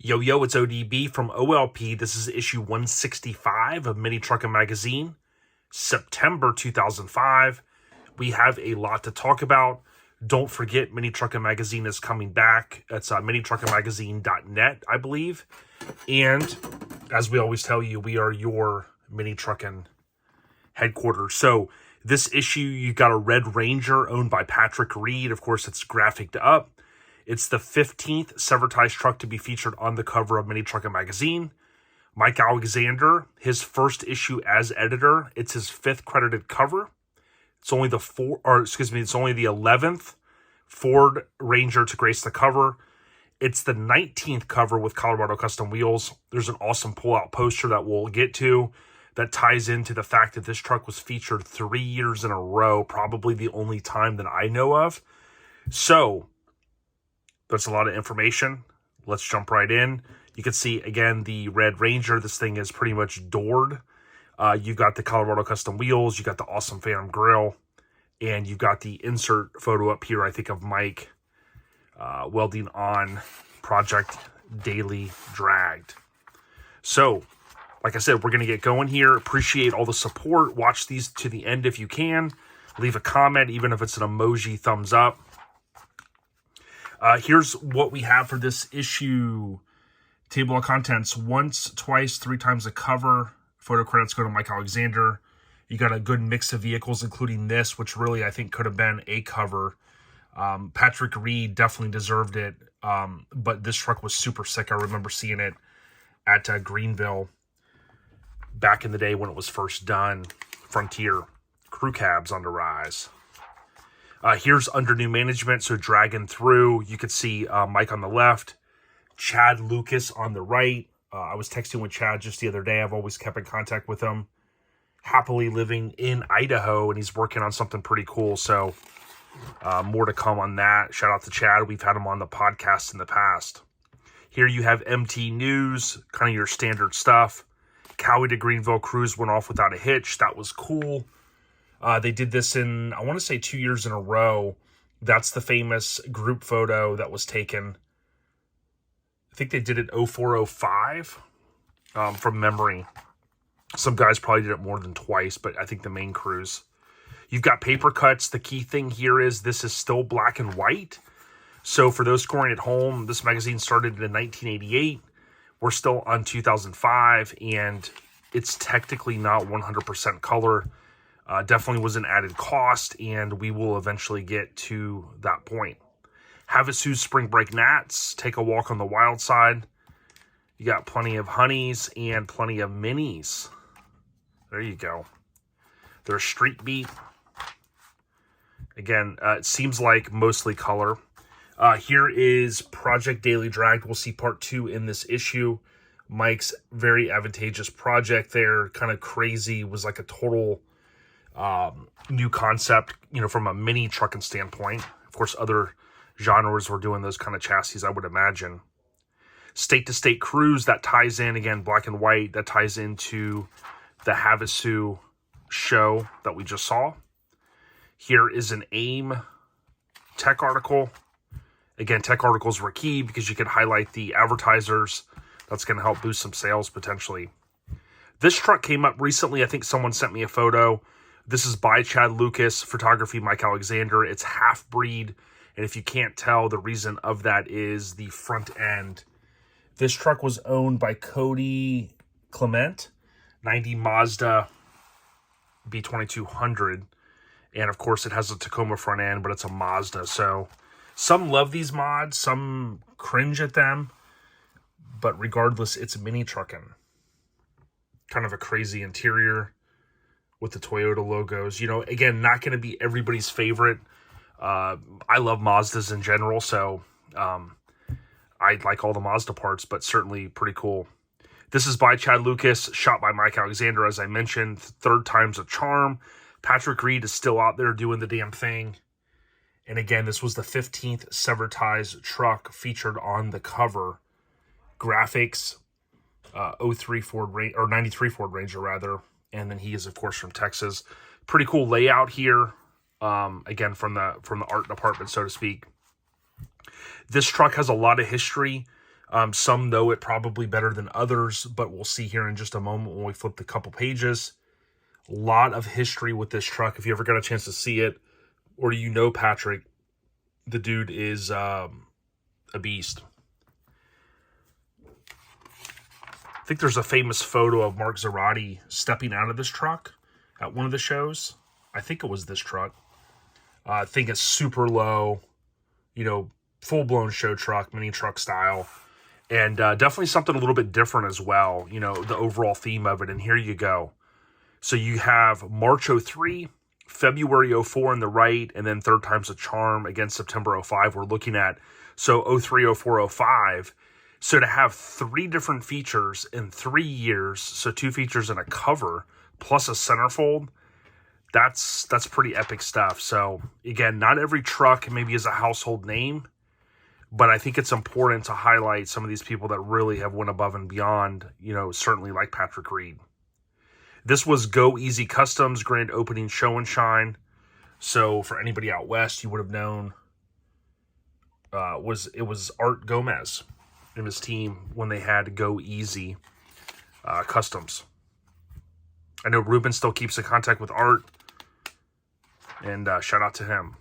Yo, yo, it's ODB from OLP. This is issue 165 of Mini Truckin Magazine, September 2005. We have a lot to talk about. Don't forget, Mini Truckin Magazine is coming back. It's minitruckinmagazine.net, I believe. And as we always tell you, we are your Mini Truckin headquarters. So this issue, you got a Red Ranger owned by Patrick Reid. Of course, it's graphicked up. It's the 15th Severtized truck to be featured on the cover of Mini Truckin Magazine. Mike Alexander, his first issue as editor. It's his 5th credited cover. It's only the 11th Ford Ranger to grace the cover. It's the 19th cover with Colorado Custom Wheels. There's an awesome pull-out poster that we'll get to that ties into the fact that this truck was featured 3 years in a row, probably the only time that I know of. So that's a lot of information. Let's jump right in. You can see, again, the Red Ranger. This thing is pretty much doored. You've got the Colorado Custom Wheels. You got the awesome Phantom Grill. And you've got the insert photo up here, I think, of Mike welding on Project Daily Dragged. So, like I said, we're going to get going here. Appreciate all the support. Watch these to the end if you can. Leave a comment, even if it's an emoji thumbs up. Here's what we have for this issue. Table of contents: once, twice, 3 times the cover. Photo credits go to Mike Alexander. You got a good mix of vehicles, including this, which really I think could have been a cover. Patrick Reid definitely deserved it, but this truck was super sick. I remember seeing it at Greenville back in the day when it was first done. Frontier crew cabs on the rise. Here's under new management, so dragging through. You could see Mike on the left, Chad Lucas on the right. I was texting with Chad just the other day. I've always kept in contact with him. Happily living in Idaho, and he's working on something pretty cool. So more to come on that. Shout out to Chad. We've had him on the podcast in the past. Here you have MT News, kind of your standard stuff. Cowie to Greenville cruise went off without a hitch. That was cool. They did this in, I want to say, 2 years in a row. That's the famous group photo that was taken. I think they did it 0405 from memory. Some guys probably did it more than twice, but I think the main cruise. You've got paper cuts. The key thing here is this is still black and white. So for those scoring at home, this magazine started in 1988. We're still on 2005, and it's technically not 100% color. Definitely was an added cost, and we will eventually get to that point. Havasu Spring Break Nats, take a walk on the wild side. You got plenty of honeys and plenty of minis. There you go. They're street beat. Again, it seems like mostly color. Here is Project Daily Dragged. We'll see part 2 in this issue. Mike's very advantageous project there. Kind of crazy. Was like a total new concept, from a mini trucking standpoint. Of course, other genres were doing those kind of chassis, I would imagine. State to state cruise, that ties in, again, black and white, that ties into the Havasu show that we just saw. Here is an AIM tech article. Again, tech articles were key because you could highlight the advertisers. That's going to help boost some sales potentially. This truck came up recently. I think someone sent me a photo. This is by Chad Lucas, photography Mike Alexander. It's half-breed, and if you can't tell, the reason of that is the front end. This truck was owned by Cody Clement, 90 Mazda B2200, and of course it has a Tacoma front end, but it's a Mazda, so some love these mods, some cringe at them, but regardless, it's mini trucking. Kind of a crazy interior with the Toyota logos. Again, not going to be everybody's favorite. I love Mazdas in general, so I like all the Mazda parts, but certainly pretty cool. This is by Chad Lucas, shot by Mike Alexander, as I mentioned. 3rd time's a charm. Patrick Reid is still out there doing the damn thing. And again, this was the 15th Severtized truck featured on the cover. Graphics, 93 Ford Ranger rather. And then he is, of course, from Texas. Pretty cool layout here. Again, from the art department, so to speak. This truck has a lot of history. Some know it probably better than others, but we'll see here in just a moment when we flip the couple pages. A lot of history with this truck. If you ever got a chance to see it, or you know Patrick, the dude is a beast. I think there's a famous photo of Mark Zarate stepping out of this truck at one of the shows. I think it was this truck. I think it's super low, full-blown show truck, mini truck style. And definitely something a little bit different as well, the overall theme of it. And here you go. So you have March 03, February 04 on the right, and then third time's a charm against September 05. We're looking at, 03, 04, 05. So to have 3 different features in 3 years, so 2 features and a cover, plus a centerfold, that's pretty epic stuff. So again, not every truck maybe is a household name, but I think it's important to highlight some of these people that really have went above and beyond, certainly like Patrick Reid. This was Go Easy Customs grand opening show and shine. So for anybody out west, you would have known it was Art Gomez and his team when they had Go Easy Customs. I know Ruben still keeps in contact with Art, and shout out to him.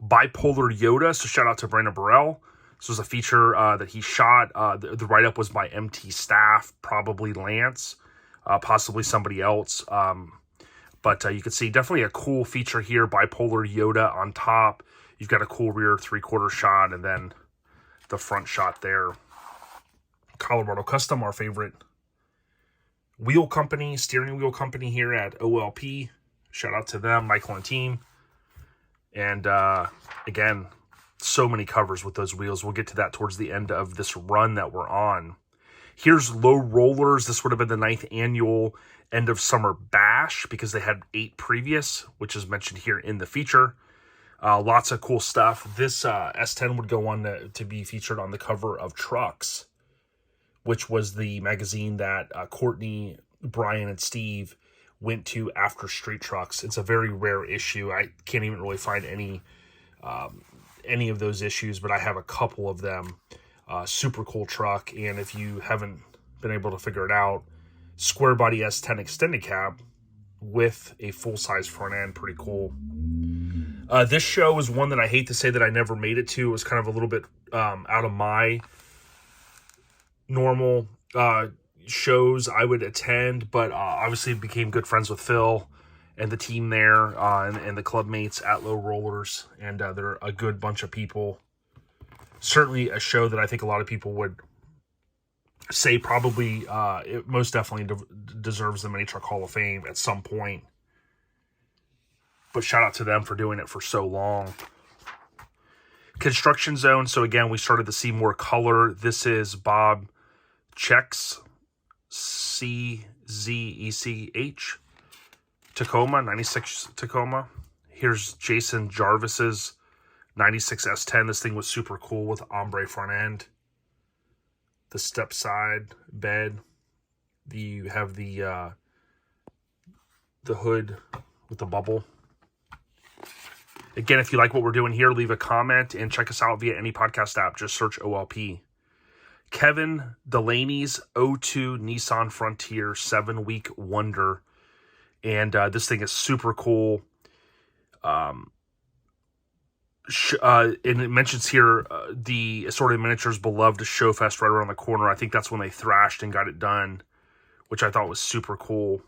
Bipolar Yoda, so shout out to Brandon Burrell. This was a feature that he shot. The write-up was by MT staff, probably Lance, possibly somebody else. But you can see definitely a cool feature here. Bipolar Yoda on top. You've got a cool rear 3/4 shot, and then the front shot there. Colorado Custom, our favorite wheel company, steering wheel company here at OLP. Shout out to them, Michael and team. And again, so many covers with those wheels. We'll get to that towards the end of this run that we're on. Here's Low Rollers. This would have been the 9th annual end of summer bash because they had 8 previous, which is mentioned here in the feature. Lots of cool stuff. This S-10 would go on to be featured on the cover of Trucks, which was the magazine that Courtney, Brian, and Steve went to after Street Trucks. It's a very rare issue. I can't even really find any of those issues, but I have a couple of them. Super cool truck, and if you haven't been able to figure it out, square body S-10 extended cab with a full-size front end. Pretty cool. This show is one that I hate to say that I never made it to. It was kind of a little bit out of my normal shows I would attend, but obviously became good friends with Phil and the team there and the club mates at Low Rollers, and they're a good bunch of people. Certainly a show that I think a lot of people would say probably it most definitely deserves the Mini Truck Hall of Fame at some point. But shout out to them for doing it for so long. Construction Zone. So again, we started to see more color. This is Rob Czech's CZECH Tacoma, 96 Tacoma. Here's Jason Jarvis's 96 S-10. This thing was super cool with ombre front end. The step side bed. You have the hood with the bubble. Again, if you like what we're doing here, leave a comment and check us out via any podcast app. Just search OLP. Kevin Delaney's 02 Nissan Frontier 7-week wonder. And this thing is super cool. And it mentions here the assorted miniatures beloved show fest right around the corner. I think that's when they thrashed and got it done, which I thought was super cool.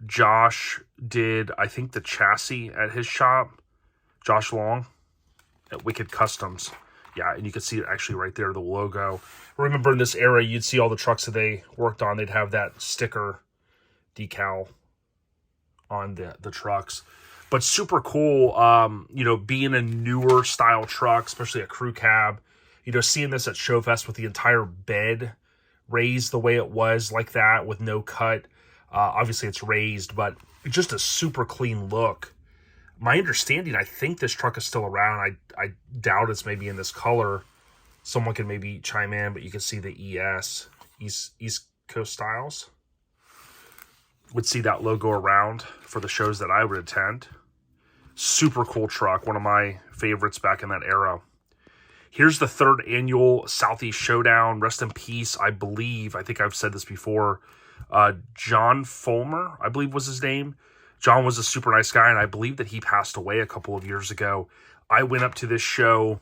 Josh did, I think, the chassis at his shop. Josh Long at Wicked Customs. Yeah, and you can see it actually right there, the logo. Remember in this era, you'd see all the trucks that they worked on. They'd have that sticker decal on the trucks. But super cool, being a newer style truck, especially a crew cab. Seeing this at Showfest with the entire bed raised the way it was like that with no cut. Obviously, it's raised, but just a super clean look. My understanding, I think this truck is still around. I doubt it's maybe in this color. Someone can maybe chime in, but you can see the East Coast Styles. Would see that logo around for the shows that I would attend. Super cool truck. One of my favorites back in that era. Here's the 3rd Annual Southeast Showdown. Rest in peace, I think I've said this before, John Fulmer, I believe was his name. John was a super nice guy, and I believe that he passed away a couple of years ago. I went up to this show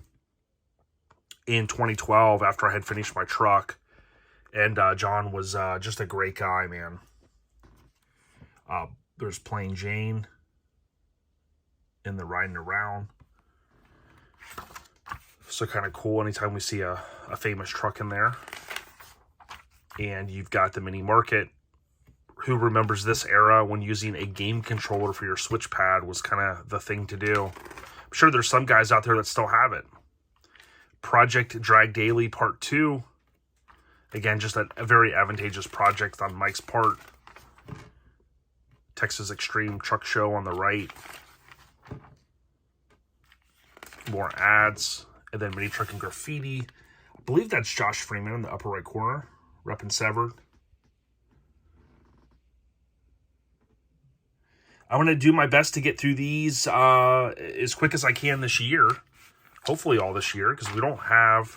in 2012 after I had finished my truck, and John was just a great guy, man. There's Plain Jane in the riding around. So kind of cool anytime we see a famous truck in there. And you've got the mini market. Who remembers this era when using a game controller for your switch pad was kind of the thing to do? I'm sure there's some guys out there that still have it. Project Drag Daily Part 2. Again, just a very advantageous project on Mike's part. Texas Extreme Truck Show on the right. More ads. And then Mini Truckin' Graffiti. I believe that's Josh Freeman in the upper right corner. Reppin' Severed. I'm going to do my best to get through these as quick as I can this year. Hopefully all this year, because we don't have,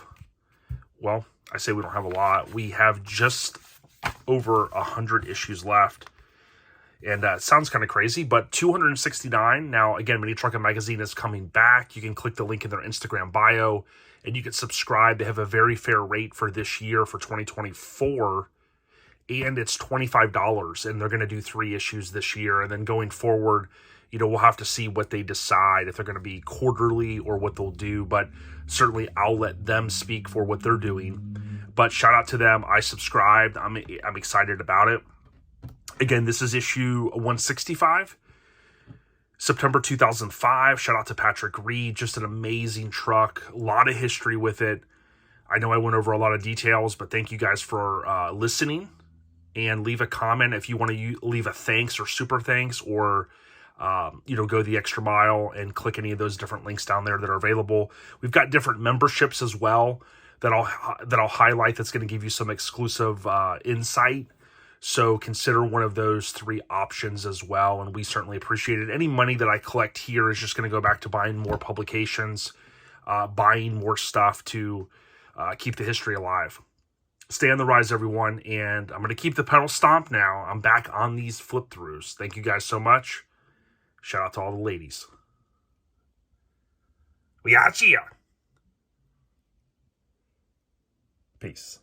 well, I say we don't have a lot. We have just over 100 issues left. And it sounds kind of crazy, but 269. Now, again, Mini Truckin' Magazine is coming back. You can click the link in their Instagram bio, and you can subscribe. They have a very fair rate for this year, for 2024. And it's $25, and they're going to do 3 issues this year. And then going forward, you know, we'll have to see what they decide, if they're going to be quarterly or what they'll do. But certainly I'll let them speak for what they're doing. But shout out to them. I subscribed. I'm excited about it. Again, this is issue 165, September 2005. Shout out to Patrick Reid. Just an amazing truck. A lot of history with it. I know I went over a lot of details, but thank you guys for listening. And leave a comment if you want to leave a thanks or super thanks, or go the extra mile and click any of those different links down there that are available. We've got different memberships as well that I'll highlight. That's going to give you some exclusive insight. So consider one of those 3 options as well, and we certainly appreciate it. Any money that I collect here is just going to go back to buying more publications, buying more stuff to keep the history alive. Stay on the rise, everyone, and I'm going to keep the pedal stomped now. I'm back on these flip-throughs. Thank you guys so much. Shout out to all the ladies. We out here. Peace.